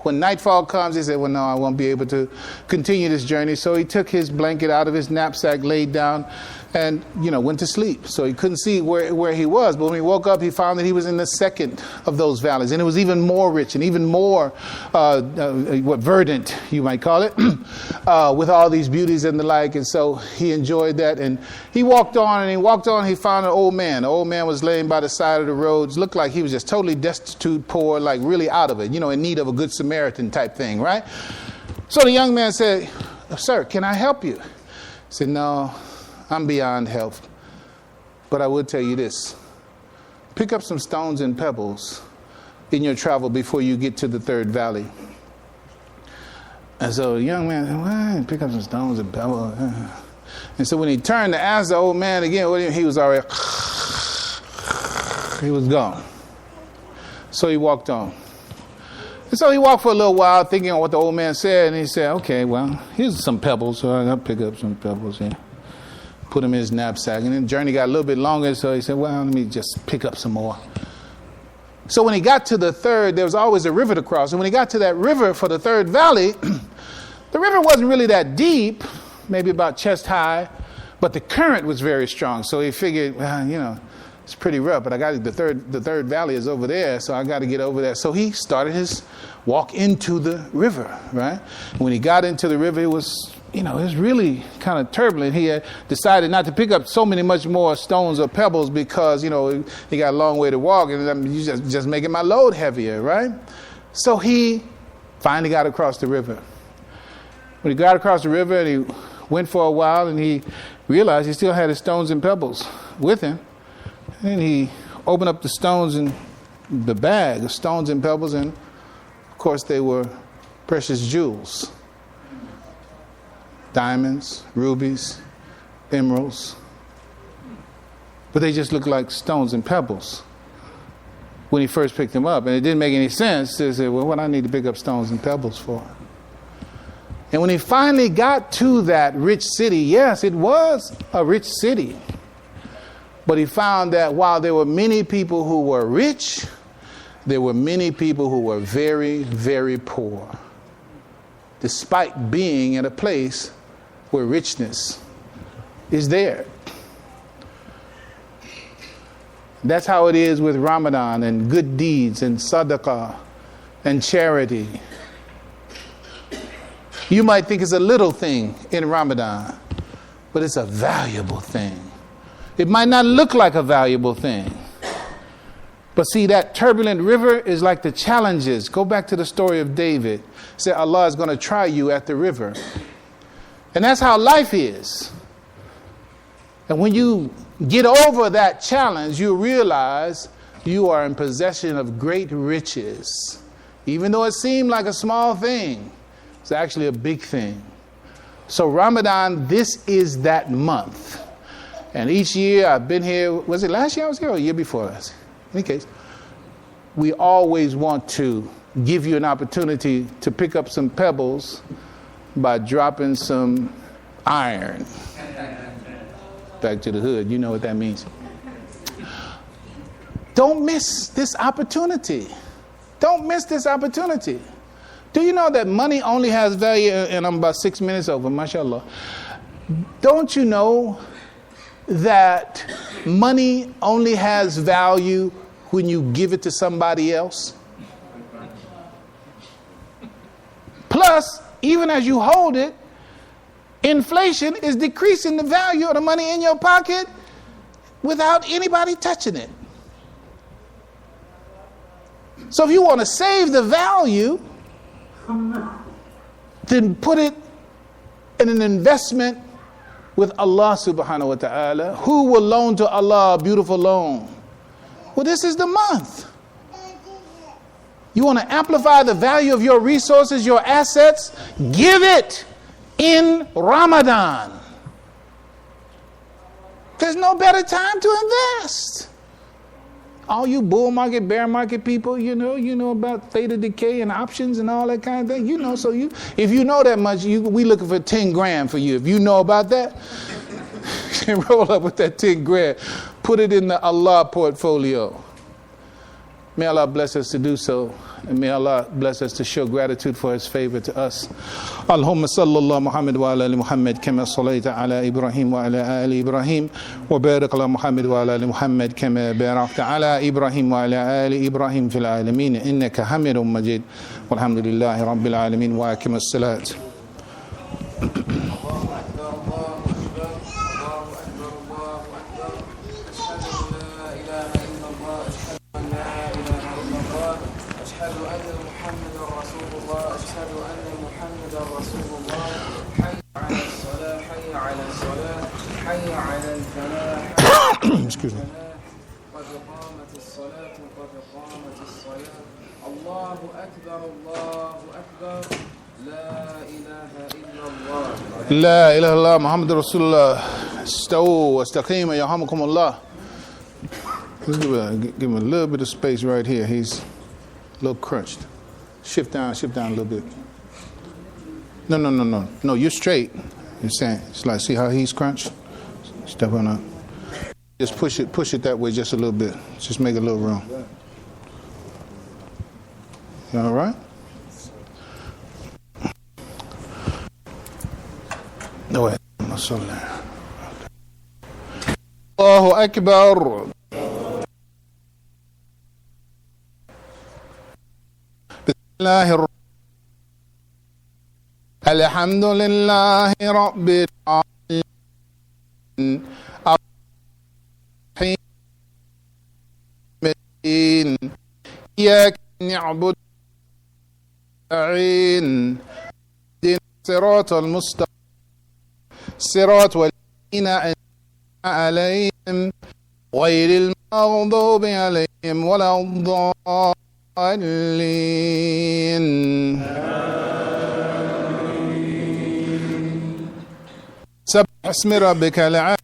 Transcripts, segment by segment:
When nightfall comes, he said, well, no, I won't be able to continue this journey. So he took his blanket out of his knapsack, laid down, and, went to sleep. So he couldn't see where he was. But when he woke up, he found that he was in the second of those valleys. And it was even more rich and even more verdant, you might call it, with all these beauties and the like. And so he enjoyed that. And he walked on, he found an old man. The old man was laying by the side of the roads. Looked like he was just totally destitute, poor, like really out of it, in need of a good Samaritan type thing, right? So the young man said, sir, can I help you? He said, no, I'm beyond help. But I would tell you this. Pick up some stones and pebbles in your travel before you get to the third valley. And so the young man said, well, pick up some stones and pebbles. And so when he turned to ask the old man again, he was already, he was gone. So he walked on. And so he walked for a little while thinking on what the old man said. And he said, okay, well, here's some pebbles. So I got to pick up some pebbles here. Put them in his knapsack. And then the journey got a little bit longer. So he said, well, let me just pick up some more. So when he got to the third, there was always a river to cross. And when he got to that river for the third valley, the river wasn't really that deep, maybe about chest high, but the current was very strong. So he figured, well, it's pretty rough, but the third valley is over there, so I got to get over there. So he started his walk into the river, right? When he got into the river, it was really kind of turbulent. He had decided not to pick up so much more stones or pebbles because, he got a long way to walk, and you just making my load heavier, right? So he finally got across the river. When he got across the river, and he went for a while, and he realized he still had his stones and pebbles with him. And he opened up the stones and the bag of stones and pebbles, and of course they were precious jewels. Diamonds, rubies, emeralds. But they just looked like stones and pebbles when he first picked them up. And it didn't make any sense to say, well, what do I need to pick up stones and pebbles for? And when he finally got to that rich city, yes, it was a rich city. But he found that while there were many people who were rich, there were many people who were very, very poor, despite being in a place where richness is there. That's how it is with Ramadan and good deeds and sadaqah and charity. You might think it's a little thing in Ramadan, but it's a valuable thing. It might not look like a valuable thing. But see, that turbulent river is like the challenges. Go back to the story of David. Say, Allah is going to try you at the river. And that's how life is. And when you get over that challenge, you realize you are in possession of great riches. Even though it seemed like a small thing, it's actually a big thing. So Ramadan, this is that month. And each year I've been here, was it last year I was here or the year before last? In any case, we always want to give you an opportunity to pick up some pebbles by dropping some iron. Back to the hood, you know what that means. Don't miss this opportunity. Don't miss this opportunity. Do you know that money only has value, and I'm about 6 minutes over, mashallah. Don't you know that money only has value when you give it to somebody else? Plus, even as you hold it, inflation is decreasing the value of the money in your pocket without anybody touching it. So if you want to save the value, then put it in an investment with Allah subhanahu wa ta'ala. Who will loan to Allah a beautiful loan? Well, this is the month. You want to amplify the value of your resources, your assets? Give it in Ramadan. There's no better time to invest. All you bull market, bear market people, you know about theta decay and options and all that kind of thing. So if you know that much, we looking for 10 grand for you. If you know about that, you can roll up with that 10 grand. Put it in the Allah portfolio. May Allah bless us to do so. And may Allah bless us to show gratitude for His favor to us. Allahumma sallallahu Muhammad wa ala ali Muhammad kama sallaita ala Ibrahim wa ala ali Ibrahim wa barik ala Muhammad wa ala ali Muhammad kama barakta ala Ibrahim wa ala ali Ibrahim fil alamin innaka Hamidum Majid. Walhamdulillahi rabbil alamin wa akim as-salat. Excuse me. قد قامت الصلاة قد قامت الصلاة الله أكبر الله أكبر لا إله إلا الله لا إله إلا الله محمد رسول الله استووا واستقيموا يرحمكم الله. Let's give him a little bit of space right here. He's a little crunched. Shift down a little bit. No, you're straight. You're saying, it's like, see how he's crunched? Step on up. Just push it that way just a little bit. Just make a little room. You all right? No way. Allahu Akbar. Bismillahir Alhamdulillahi Rabbil Alamin. إياك نعبد ونستعين اهدنا الصراط المستقيم صراط الذين أنعمت عليهم غير المغضوب عليهم ولا الضالين. سبح اسم ربك الأعلى.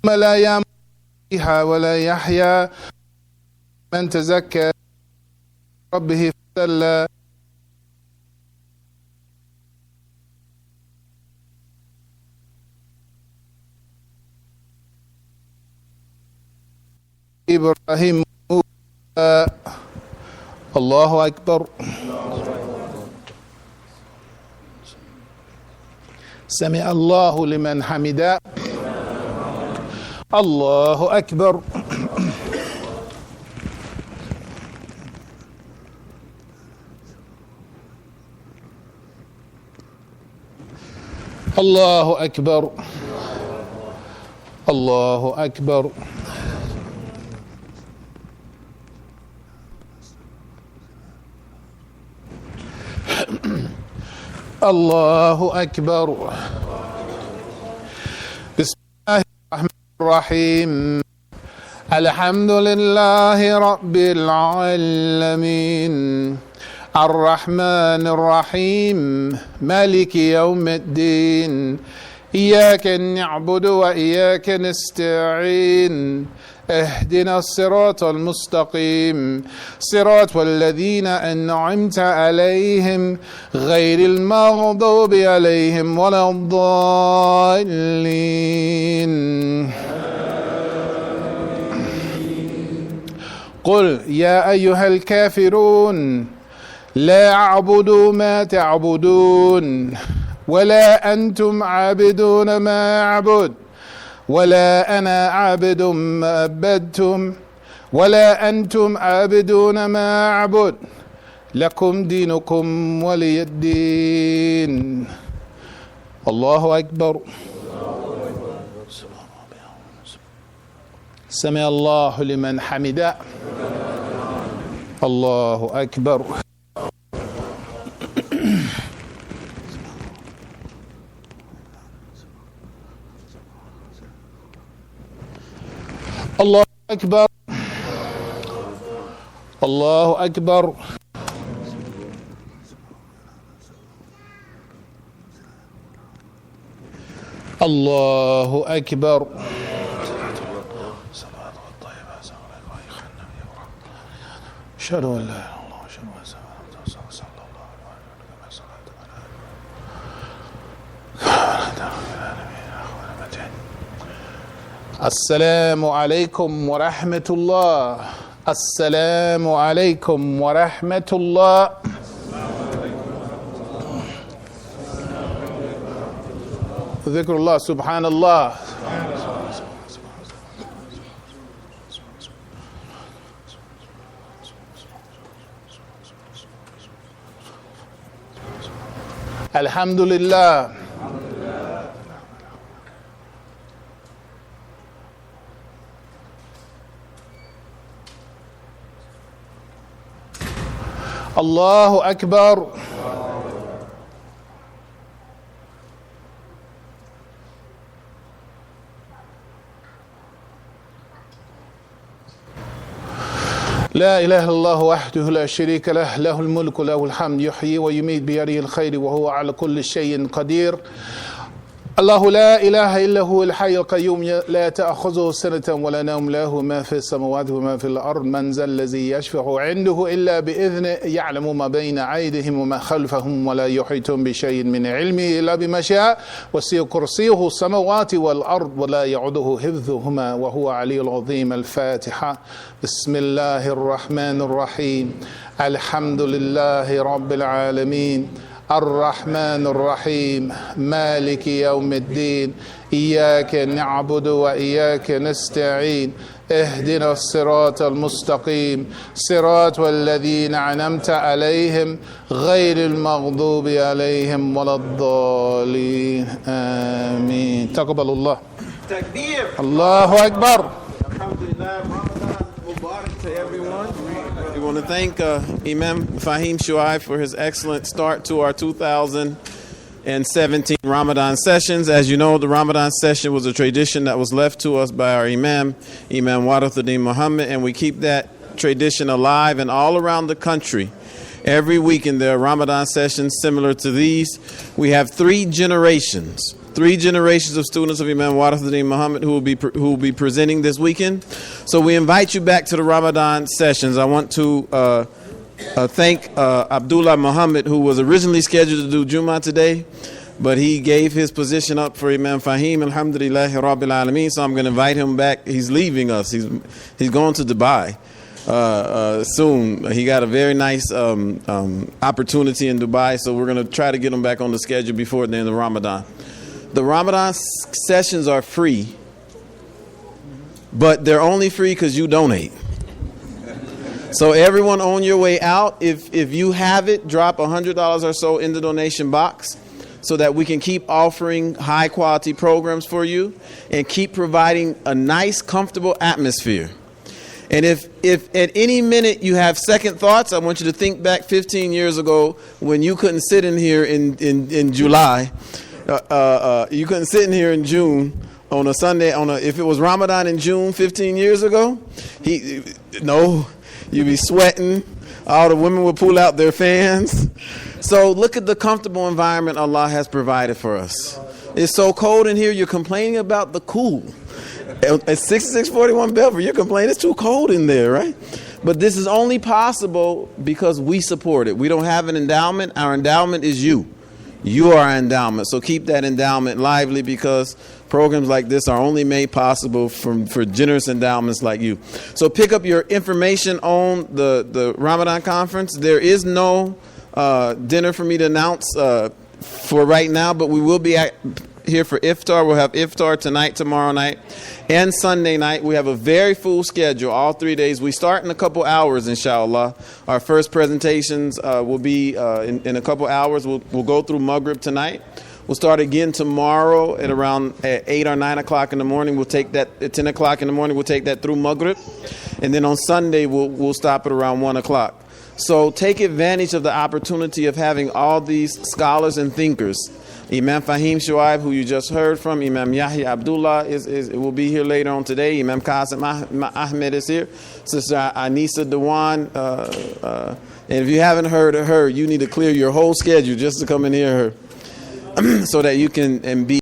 لا يموت فيها ولا يحيا من تزكى ربه فصلى إبراهيم الله أكبر. سمع الله لمن حمده. الله أكبر. الله أكبر. الله أكبر. الله أكبر. بسم الله الرحمن الرحيم. الحمد لله رب العالمين الرحمن الرحيم مالك يوم الدين إياك نعبد وإياك نستعين اهدنا الصراط المستقيم صراط الذين أنعمت عليهم غير المغضوب عليهم ولا الضالين. قل يا أيها الكافرون لا أعبد ما تعبدون ولا أنتم عابدون ما أعبد ولا أنا عابد ما عبدتم ولا أنتم عابدون ما أعبد لكم دينكم ولي الدين. الله أكبر. سمع الله لمن حمده. الله أكبر. الله أكبر. الله أكبر. الله أكبر. أشهد أن لا إله إلا الله وأشهد أن محمدا رسول الله. السلام عليكم ورحمة الله. السلام عليكم ورحمة الله. ذكر الله سبحان الله. الحمد لله. الله أكبر. لا إله إلا الله وحده لا شريك له، له الملك له الحمد، يحيي ويميت بيده الخير وهو على كل شيء قدير. الله لا إله إلا هو الحي القيوم لا تأخذه سنة ولا نوم، له ما في السماوات وما في الأرض، من ذا الذي يشفع عنده إلا بإذنه، يعلم ما بين أيديهم وما خلفهم ولا يحيطون بشيء من علمه إلا بما شاء، وسع كرسيه السماوات والأرض ولا يعوده حفظهما وهو العلي العظيم. الفاتحة. بسم الله الرحمن الرحيم. الحمد لله رب العالمين الرحمن الرحيم مالك يوم الدين إياك نعبد وإياك نستعين اهدنا الصراط المستقيم صراط الذين أنعمت عليهم غير المغضوب عليهم ولا الضالين آمين. تقبل الله. Takbir. الله أكبر. Alhamdulillah. Ramadan Mubarak to everyone. We want to thank Imam Faheem Shuaibe for his excellent start to our 2017 Ramadan sessions. As you know, the Ramadan session was a tradition that was left to us by our Imam Warathuddin Muhammad, and we keep that tradition alive and all around the country. Every weekend there are Ramadan sessions similar to these. We have three generations of students of Imam Warathuddin Muhammad who will be presenting this weekend. So we invite you back to the Ramadan sessions. I want to thank Abdullah Muhammad, who was originally scheduled to do Jummah today, but he gave his position up for Imam Faheem. Alhamdulillahi Rabbil Alameen. So I'm going to invite him back. He's leaving us. He's going to Dubai soon. He got a very nice opportunity in Dubai, so we're going to try to get him back on the schedule before the end of Ramadan. The Ramadan sessions are free, but they're only free because you donate. So everyone on your way out, if you have it, drop $100 or so in the donation box so that we can keep offering high quality programs for you and keep providing a nice, comfortable atmosphere. And if at any minute you have second thoughts, I want you to think back 15 years ago when you couldn't sit in here in July. You couldn't sit in here in June on a Sunday if it was Ramadan in June 15 years ago. You'd be sweating. All the women would pull out their fans. So look at the comfortable environment Allah has provided for us. It's so cold in here. You're complaining about the cool. At 6641 Belford, you're complaining it's too cold in there, right? But this is only possible because we support it. We don't have an endowment. Our endowment is you. You are our endowment. So keep that endowment lively, because programs like this are only made possible for generous endowments like you. So pick up your information on the Ramadan conference. There is no dinner for me to announce for right now, but we will be here for iftar. We'll have iftar tonight, tomorrow night, and Sunday night. We have a very full schedule all 3 days. We start in a couple hours, inshallah. Our first presentations will be in a couple hours. We'll go through Maghrib tonight. We'll start again tomorrow at around 8 or 9 o'clock in the morning. We'll take that at 10 o'clock in the morning. We'll take that through Maghrib. And then on Sunday, we'll stop at around 1 o'clock. So take advantage of the opportunity of having all these scholars and thinkers. Imam Faheem Shuaibe, who you just heard from, Imam Yahya Abdullah will be here later on today. Imam Qasim Ahmed is here. Sister Anisa Dewan. And if you haven't heard of her, you need to clear your whole schedule just to come and hear her so that you can be